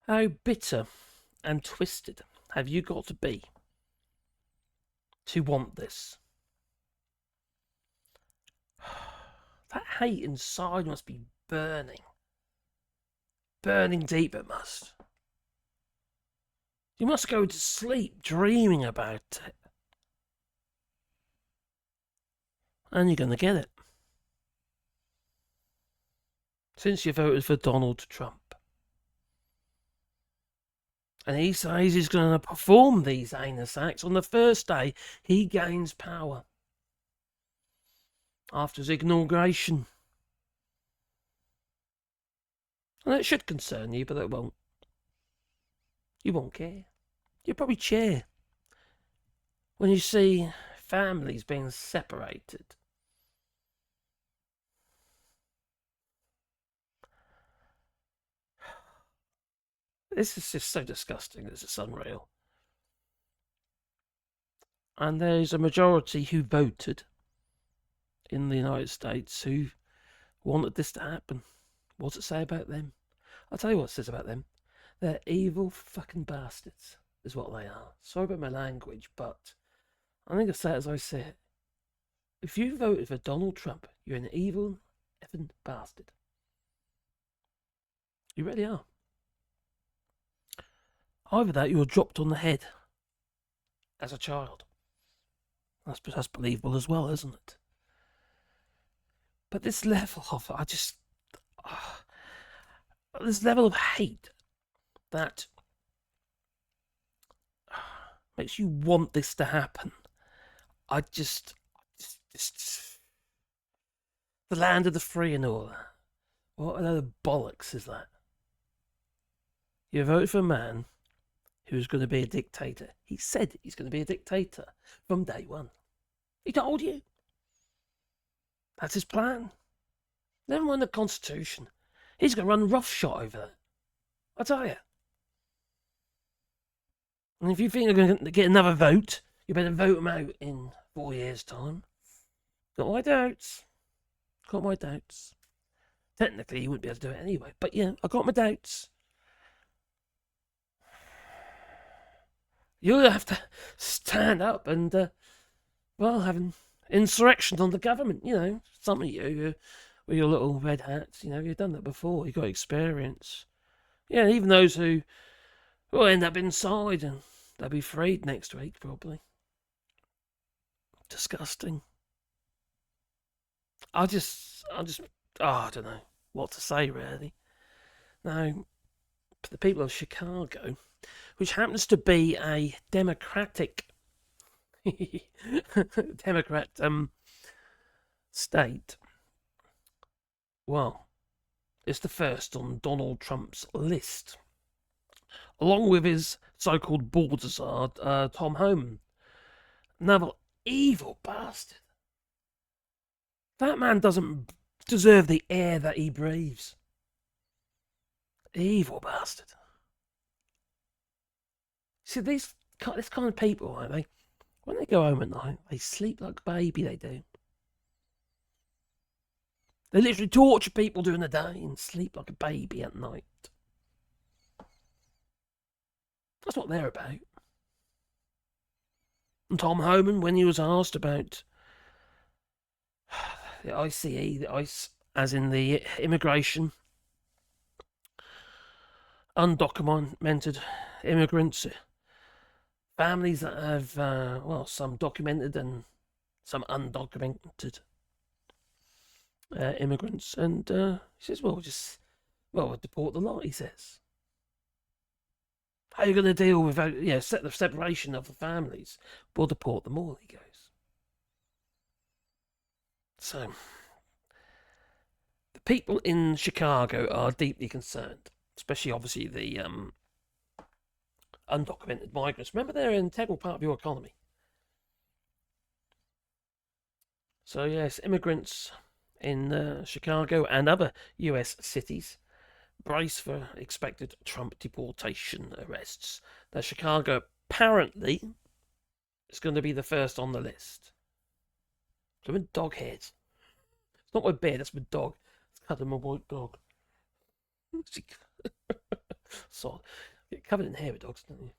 How bitter and twisted have you got to be to want this? That hate inside must be burning. Burning deep it must. You must go to sleep dreaming about it. And you're going to get it. Since you voted for Donald Trump. And he says he's going to perform these heinous acts on the first day he gains power. After his inauguration. And it should concern you, but it won't. You won't care. You'll probably cheer when you see families being separated. This is just so disgusting. This is unreal. And there's a majority who voted in the United States who wanted this to happen. What's it say about them? I'll tell you what it says about them. They're evil fucking bastards, is what they are. Sorry about my language, but I think I say it as I say it. If you voted for Donald Trump, you're an evil effing bastard. You really are. Either that, you were dropped on the head as a child. That's believable as well, isn't it? But this level of, this level of hate that makes you want this to happen. Just the land of the free and all that. What a load of bollocks is that? You voted for a man who's going to be a dictator. He said he's going to be a dictator from day one. He told you. That's his plan. Never mind the Constitution. He's going to run roughshod over that. I tell you. And if you think you're going to get another vote, you better vote him out in 4 years' time. Got my doubts. Technically, he wouldn't be able to do it anyway. But yeah, I got my doubts. You'll have to stand up and, have an insurrection on the government, Some of you, with your little red hats, you've done that before. You've got experience. Yeah, even those who will end up inside and they'll be freed next week, probably. Disgusting. I don't know what to say, really. Now, for the people of Chicago, which happens to be a Democratic state. Well, it's the first on Donald Trump's list, along with his so-called border czar, Tom Homan. Another evil bastard. That man doesn't deserve the air that he breathes. Evil bastard. See, this kind of people, right, when they go home at night, they sleep like a baby, they do. They literally torture people during the day and sleep like a baby at night. That's what they're about. And Tom Homan, when he was asked about the ICE, as in the immigration, undocumented immigrants, families that have, some documented and some undocumented immigrants. And he says, we'll deport the lot, he says. How are you going to deal with, set the separation of the families? We'll deport them all, he goes. So, the people in Chicago are deeply concerned, especially, obviously, the undocumented migrants. Remember, they're an integral part of your economy. So, yes, immigrants in Chicago and other US cities brace for expected Trump deportation arrests. Now, Chicago apparently is going to be the first on the list. So, with dog heads. It's not my bear, that's my dog. It's cut my white dog. So, get covered in hair with dogs, don't you?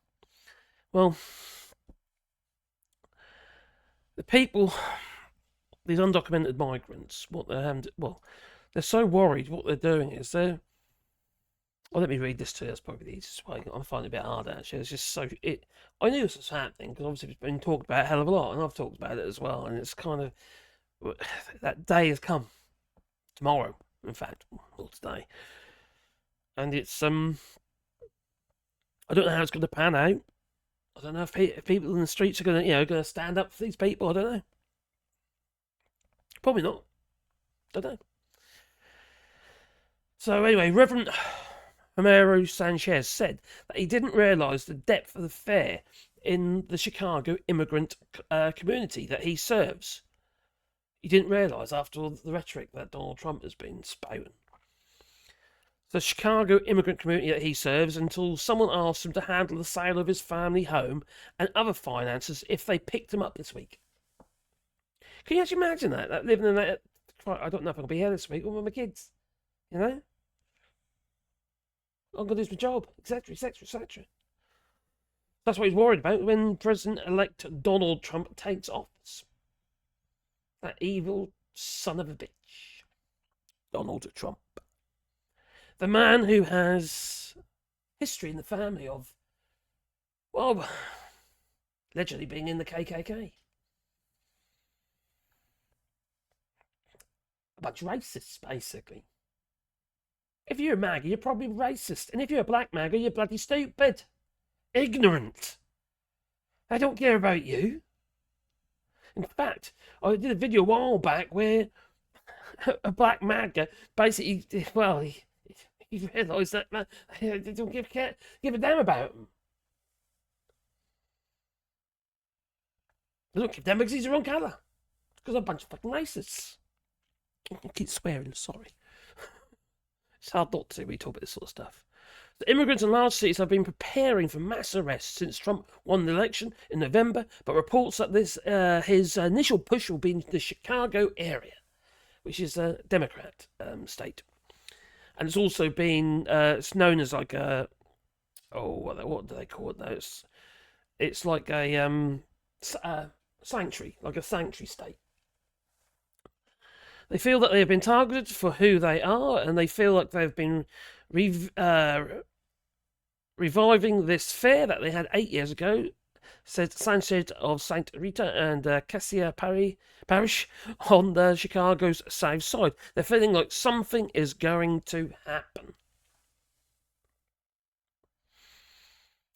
Well, the people, these undocumented migrants, what they're having they're so worried. What they're doing is they're. Well, let me read this to you. That's probably the easiest way. I'm finding it a bit hard, actually. It's just so. I knew this was happening because obviously it's been talked about a hell of a lot, and I've talked about it as well. And it's kind of. That day has come. Tomorrow, in fact, or today. And it's. I don't know how it's going to pan out. I don't know if people in the streets are going to stand up for these people. I don't know. Probably not. Don't know. So anyway, Reverend Romero Sanchez said that he didn't realise the depth of the fear in the Chicago immigrant community that he serves. He didn't realise after all the rhetoric that Donald Trump has been spouting. The Chicago immigrant community that he serves until someone asked him to handle the sale of his family home and other finances if they picked him up this week. Can you actually imagine that living in that? I don't know if I'll be here this week or with my kids. You know? I'm going to lose my job, etc., etc., etc. That's what he's worried about when President-elect Donald Trump takes office. That evil son of a bitch. Donald Trump. The man who has history in the family of, well, allegedly being in the KKK. A bunch of racists, basically. If you're a MAGA, you're probably racist. And if you're a black MAGA, you're bloody stupid. Ignorant. They don't care about you. In fact, I did a video a while back where a black MAGA basically, well, he realised that man, they don't give a damn about him. They don't give a damn because he's the wrong colour. Because a bunch of fucking racists. I keep swearing, sorry. It's hard not to when we talk about this sort of stuff. The immigrants in large cities have been preparing for mass arrests since Trump won the election in November, but reports that his initial push will be in the Chicago area, which is a Democrat state. And it's also been, it's known as like a, what do they call it though? It's like a sanctuary, like a sanctuary state. They feel that they have been targeted for who they are, and they feel like they've been reviving this fear that they had 8 years ago, said Sanchez of St. Rita and Cascia Parish on the Chicago's south side. They're feeling like something is going to happen.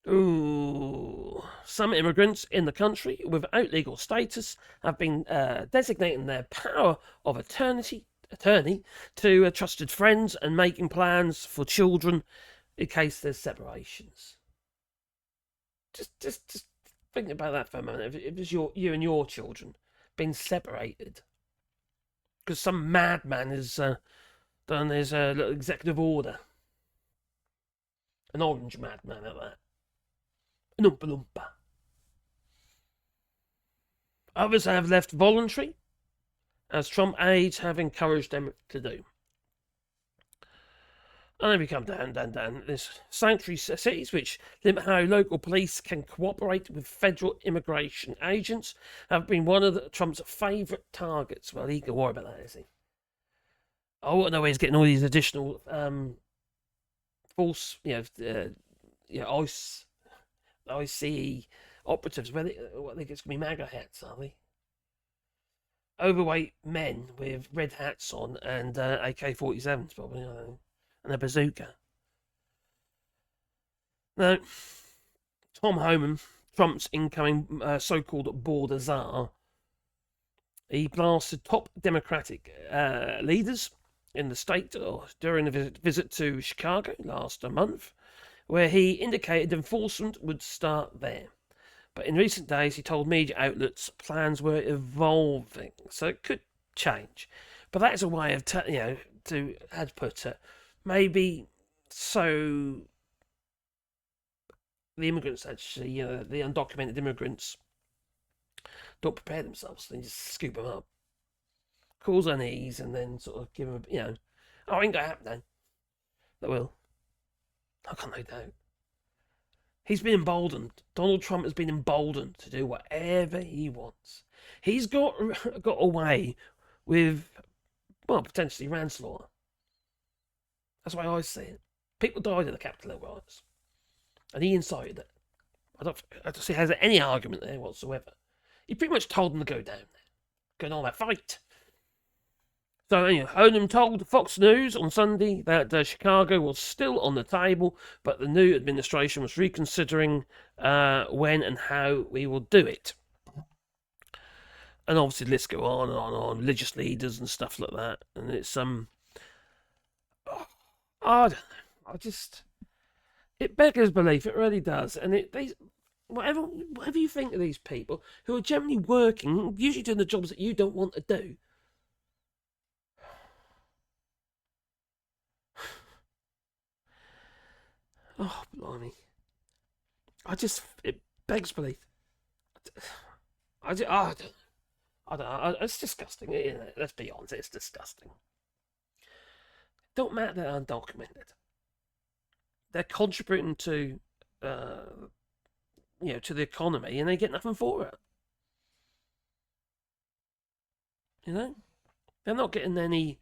Ooh. Some immigrants in the country without legal status have been designating their power of attorney to trusted friends and making plans for children in case there's separations. Just think about that for a moment. If it was you and your children being separated because some madman has done his little executive order, an orange madman at that. An Oompa Loompa. Others have left voluntary, as Trump aides have encouraged them to do. And then we come down. There's sanctuary cities which limit how local police can cooperate with federal immigration agents have been one of Trump's favourite targets. Well, he can worry about that, is he? I want to know where he's getting all these additional false, ICE operatives. Where I think it's going to be MAGA hats, are they? Overweight men with red hats on and AK-47s, probably, I don't know, and a bazooka. Now, Tom Homan, Trump's incoming so-called border czar, he blasted top Democratic leaders in the state during a visit to Chicago last month, where he indicated enforcement would start there. But in recent days, he told media outlets plans were evolving, so it could change. But that's a way of, to how to put it, maybe so the immigrants actually, the undocumented immigrants don't prepare themselves, they just scoop them up, cause unease, and then sort of give them, oh, ain't gonna happen then. That will. I've got no doubt. He's been emboldened. Donald Trump has been emboldened to do whatever he wants. He's got away with, well, potentially manslaughter. That's the way I see it. People died in the Capitol riots, and he incited it. I don't see has any argument there whatsoever. He pretty much told them to go down there, going on that fight. So anyway, Onum told Fox News on Sunday that Chicago was still on the table, but the new administration was reconsidering when and how we will do it. And obviously, the lists go on and on, religious leaders and stuff like that. And it's I don't know. It beggars belief. It really does. And whatever you think of these people who are generally working, usually doing the jobs that you don't want to do. Oh, blimey. It begs belief. I don't know. It's disgusting, isn't it? Let's be honest, it's disgusting. Don't matter they're undocumented. They're contributing to, to the economy, and they get nothing for it. You know? They're not getting any,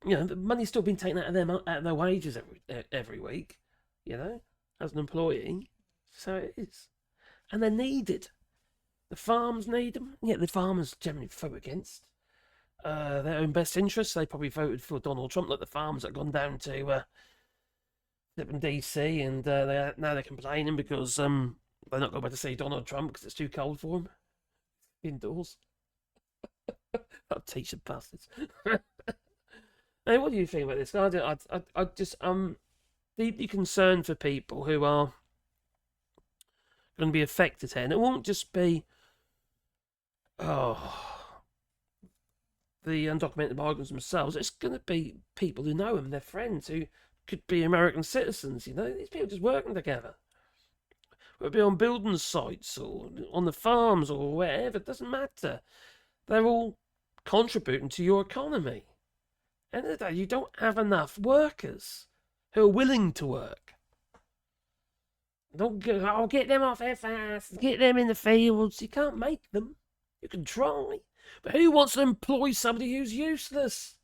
the money's still being taken out of their wages every week, as an employee. So it is. And they're needed. The farms need them. Yeah, the farmers generally vote against their own best interests. They probably voted for Donald Trump, like the farms that have gone down to DC, and now they're complaining because they're not going back to see Donald Trump because it's too cold for them indoors. I'll teach the bastards. Hey, what do you think about this? I just deeply concerned for people who are going to be affected here, and it won't just be the undocumented migrants themselves. It's going to be people who know them, their friends who could be American citizens. These people just working together. Whether it be on building sites or on the farms or wherever, it doesn't matter. They're all contributing to your economy. End of the day, you don't have enough workers who are willing to work. I'll get them off there fast, get them in the fields. You can't make them. You can try. But who wants to employ somebody who's useless?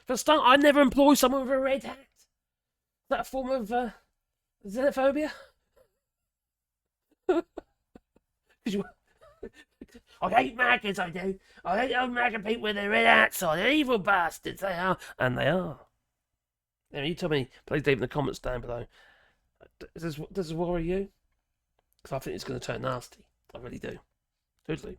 For a start, I'd never employ someone with a red hat. Is that a form of xenophobia? I hate maggots, I do. I hate those maggot people with their red hats on. They're evil bastards, they are. And they are. You tell me, please leave in the comments down below. Does this worry you? Because I think it's going to turn nasty. I really do. Totally.